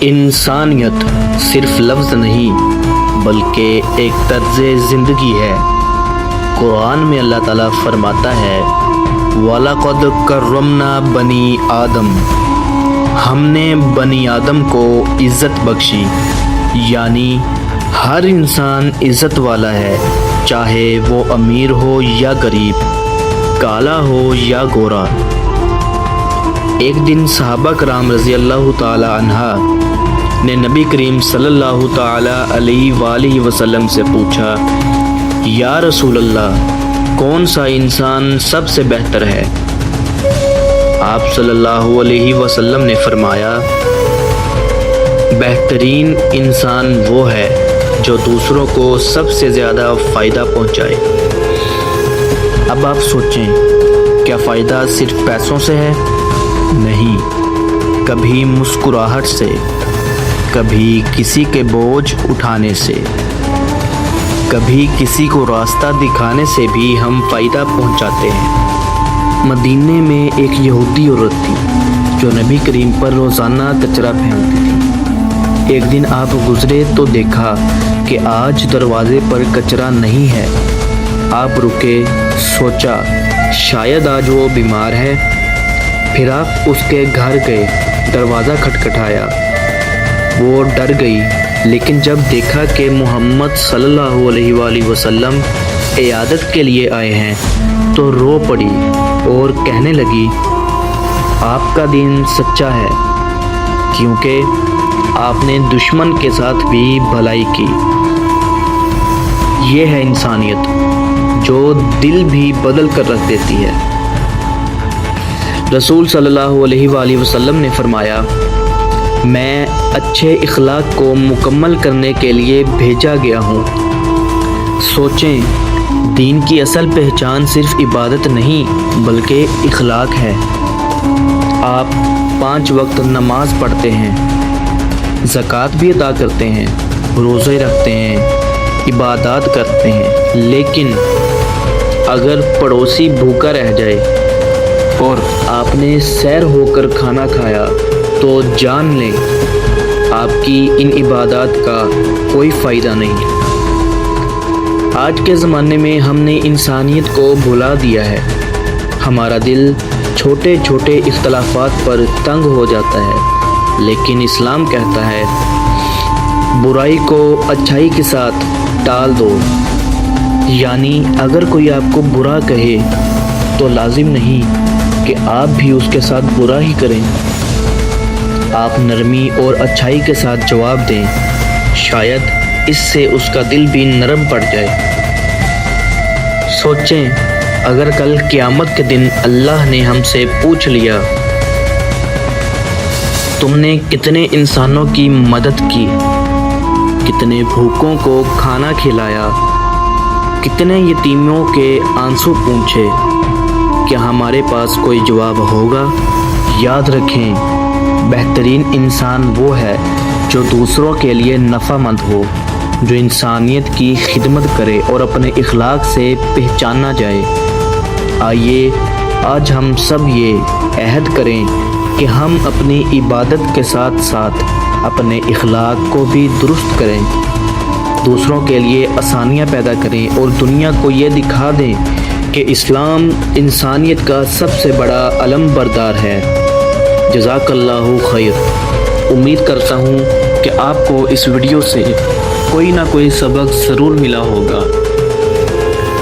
انسانیت صرف لفظ نہیں بلکہ ایک طرز زندگی ہے۔ قرآن میں اللہ تعالیٰ فرماتا ہے وَلَقَدْ كَرَّمْنَا بَنِي آدم، ہم نے بنی آدم کو عزت بخشی، یعنی ہر انسان عزت والا ہے، چاہے وہ امیر ہو یا غریب، کالا ہو یا گورا۔ ایک دن صحابہ کرام رضی اللہ تعالی عنہ نے نبی کریم صلی اللہ تعالی علیہ وآلہ وسلم سے پوچھا، یا رسول اللہ، کون سا انسان سب سے بہتر ہے؟ آپ صلی اللہ علیہ وسلم نے فرمایا، بہترین انسان وہ ہے جو دوسروں کو سب سے زیادہ فائدہ پہنچائے۔ اب آپ سوچیں، کیا فائدہ صرف پیسوں سے ہے؟ نہیں، کبھی مسکراہٹ سے، کبھی کسی کے بوجھ اٹھانے سے، کبھی کسی کو راستہ دکھانے سے بھی ہم فائدہ پہنچاتے ہیں۔ مدینے میں ایک یہودی عورت تھی جو نبی کریم پر روزانہ کچرا پھینکتی تھی۔ ایک دن آپ گزرے تو دیکھا کہ آج دروازے پر کچرا نہیں ہے۔ آپ رکے، سوچا شاید آج وہ بیمار ہے۔ پھر آپ اس کے گھر گئے، دروازہ کھٹکھٹایا۔ وہ ڈر گئی، لیکن جب دیکھا کہ محمد صلی اللہ علیہ وآلہ وسلم عیادت کے لیے آئے ہیں تو رو پڑی اور کہنے لگی، آپ کا دین سچا ہے، کیونکہ آپ نے دشمن کے ساتھ بھی بھلائی کی۔ یہ ہے انسانیت جو دل بھی بدل کر رکھ دیتی ہے۔ رسول صلی اللہ علیہ وآلہ وسلم نے فرمایا، میں اچھے اخلاق کو مکمل کرنے کے لیے بھیجا گیا ہوں۔ سوچیں، دین کی اصل پہچان صرف عبادت نہیں بلکہ اخلاق ہے۔ آپ 5 وقت نماز پڑھتے ہیں، زکوٰۃ بھی ادا کرتے ہیں، روزے رکھتے ہیں، عبادات کرتے ہیں، لیکن اگر پڑوسی بھوکا رہ جائے اور آپ نے سیر ہو کر کھانا کھایا تو جان لیں آپ کی ان عبادات کا کوئی فائدہ نہیں۔ آج کے زمانے میں ہم نے انسانیت کو بھلا دیا ہے۔ ہمارا دل چھوٹے چھوٹے اختلافات پر تنگ ہو جاتا ہے، لیکن اسلام کہتا ہے برائی کو اچھائی کے ساتھ ٹال دو، یعنی اگر کوئی آپ کو برا کہے تو لازم نہیں کہ آپ بھی اس کے ساتھ برا ہی کریں۔ آپ نرمی اور اچھائی کے ساتھ جواب دیں، شاید اس سے اس کا دل بھی نرم پڑ جائے۔ سوچیں، اگر کل قیامت کے دن اللہ نے ہم سے پوچھ لیا، تم نے کتنے انسانوں کی مدد کی، کتنے بھوکوں کو کھانا کھلایا، کتنے یتیموں کے آنسو پونچھے، کیا ہمارے پاس کوئی جواب ہوگا؟ یاد رکھیں، بہترین انسان وہ ہے جو دوسروں کے لیے نفع مند ہو، جو انسانیت کی خدمت کرے اور اپنے اخلاق سے پہچانا جائے۔ آئیے آج ہم سب یہ عہد کریں کہ ہم اپنی عبادت کے ساتھ ساتھ اپنے اخلاق کو بھی درست کریں، دوسروں کے لیے آسانیاں پیدا کریں اور دنیا کو یہ دکھا دیں کہ اسلام انسانیت کا سب سے بڑا علم بردار ہے۔ جزاک اللہ خیر۔ امید کرتا ہوں کہ آپ کو اس ویڈیو سے کوئی نہ کوئی سبق ضرور ملا ہوگا۔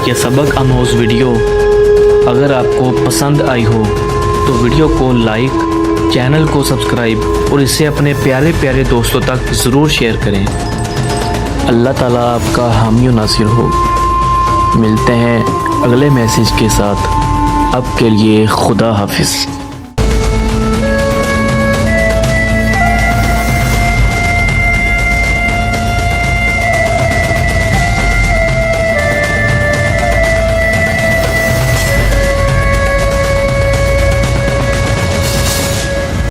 یہ سبق آموز ویڈیو اگر آپ کو پسند آئی ہو تو ویڈیو کو لائک، چینل کو سبسکرائب اور اسے اپنے پیارے پیارے دوستوں تک ضرور شیئر کریں۔ اللہ تعالیٰ آپ کا حامی و ناصر ہو۔ ملتے ہیں اگلے میسیج کے ساتھ، اب کے لیے خدا حافظ۔